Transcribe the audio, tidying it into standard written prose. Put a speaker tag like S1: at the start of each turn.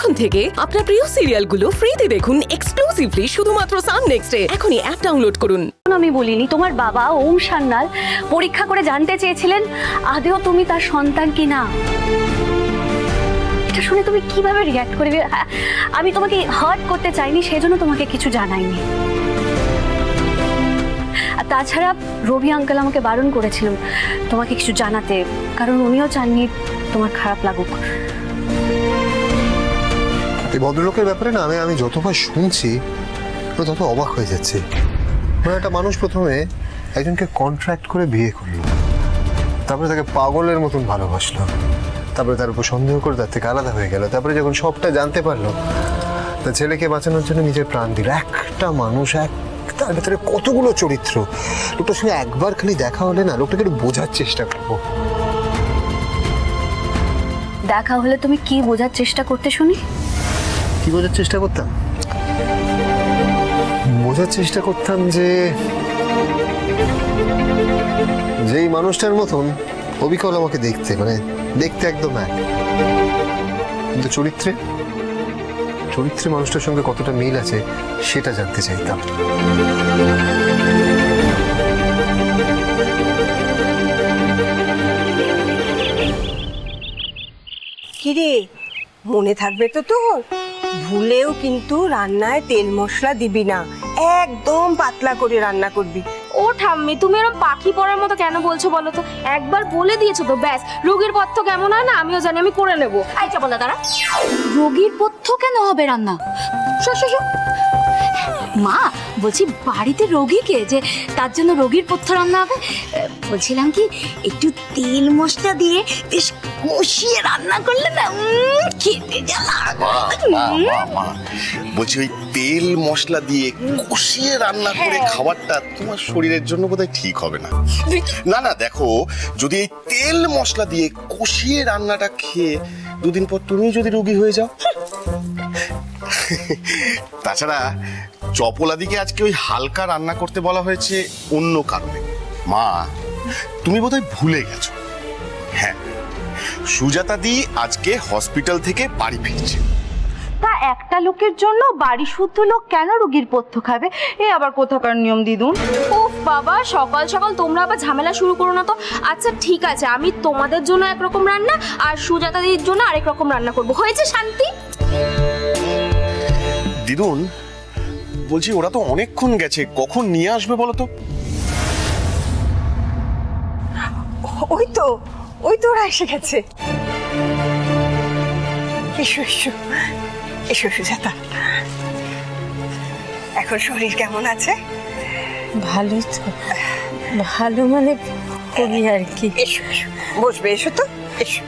S1: এখন থেকে আপনার প্রিয় সিরিয়ালগুলো ফ্রিতে দেখুন এক্সক্লুসিভলি শুধুমাত্র সান নেক্সটে। এখনই অ্যাপ ডাউনলোড করুন।
S2: আমি বলিনি তোমার বাবা ওম সান্যাল পরীক্ষা করে জানতে চেয়েছিলেন আদেও তুমি তার সন্তান কিনা। এটা শুনে তুমি কিভাবে রিঅ্যাক্ট করবে? আমি তোমাকে হার্ট করতে চাইনি, সেজন্য তোমাকে কিছু জানাইনি। আর তাছাড়া রবি আঙ্কেল আমাকে বারণ করেছিলেন তোমাকে কিছু জানাতে, কারণ উনিও চাননি তোমার খারাপ লাগুক।
S3: এই ভদ্রলোকের ব্যাপারে না আমি যতবার শুনছি তত অবাক হয়ে যাচ্ছে। মানে একটা মানুষ প্রথমে একজনকে কন্ট্রাক্ট করে বিয়ে করলো, তারপরে তাকে পাগলের মতন ভালোবাসলো, তারপরে তার উপর সন্দেহ করে তার থেকে আলাদা হয়ে গেল, তারপরে যখন সবটা জানতে পারলো তার ছেলেকে বাঁচানোর জন্য নিজের প্রাণ দিল। একটা মানুষ তার ভেতরে কতগুলো চরিত্র। লোকটার সঙ্গে একবার খালি দেখা হলে না লোকটাকে একটু বোঝার চেষ্টা করবো।
S2: দেখা হলে তুমি কি বোঝার চেষ্টা করতে শুনি?
S3: কি বোঝার চেষ্টা করতাম? বোঝার চেষ্টা করতাম যে যেই মানুষটার মতন অবিকল আমাকে দেখতে, মানে দেখতে একদম এক, কিন্তু চরিত্রে মানুষটার সঙ্গে কতটা মিল আছে সেটা জানতে চাইতাম।
S4: কিরে, মনে থাকবে তো তোর? ভুলেও কিন্তু রান্নায় তেল মশলা দিবি না, একদম পাতলা করে রান্না করবি।
S5: ও ঠাম্মি, তুমি এরকম পাখি পড়ার মতো কেন বলছো বলো তো? একবার বলে দিয়েছো তো, ব্যাস। রোগীর পথ্য কেমন হয় না আমিও জানি, আমি করে নেবো।
S2: আচ্ছা বলা দাঁড়া, রোগীর পথ্য কেন হবে রান্না? মা বলছি বাড়িতে রোগীকে যে তার জন্য রোগীর পথ্য রান্না হবে। বলছিলাম কি একটু তেল মশলা দিয়ে বেশ কষিয়ে রান্না করলে না খেতে যা
S6: বলছি ওই তেল মশলা দিয়ে কষিয়ে রান্না করে খাবারটা তোমার শরীরের জন্য বোধহয় ঠিক হবে না। না দেখো, যদি এই তেল মশলা দিয়ে কষিয়ে রান্নাটা খেয়ে দুদিন পর তুমি যদি রোগী হয়ে যাও। তাছাড়া চপলাদিকে আজকে ওই হালকা রান্না করতে বলা হয়েছে অন্য কারণে। মা, তুমি বোধহয় ভুলে গেছো। হ্যাঁ, সুজাতা দি আজকে হসপিটাল থেকে বাড়ি ফিরছে।
S7: তা একটা লোকের জন্য বাড়ি শুদ্ধ লোক কেন রোগীর পথ্য খাবে? এ আবার কোথাকার নিয়ম দিদুন?
S5: উফ বাবা, সকাল সকাল তোমরা আবার ঝামেলা শুরু করো না তো। আচ্ছা ঠিক আছে, আমি তোমাদের জন্য একরকম রান্না আর সুজাতা দিদির জন্য আরেক রকম রান্না করবো। হয়েছে শান্তি?
S6: দিদুন বলছি, ওরা তো অনেকক্ষণ গেছে, কখন নিয়ে আসবে বলো তো?
S4: ওই তো ওরা এসে গেছে। এসো সুজাতা। এখন শরীর কেমন আছে?
S8: ভালো তো, ভালো মানে করি আর কি।
S4: এসো বসবে, এসো তো, এসো।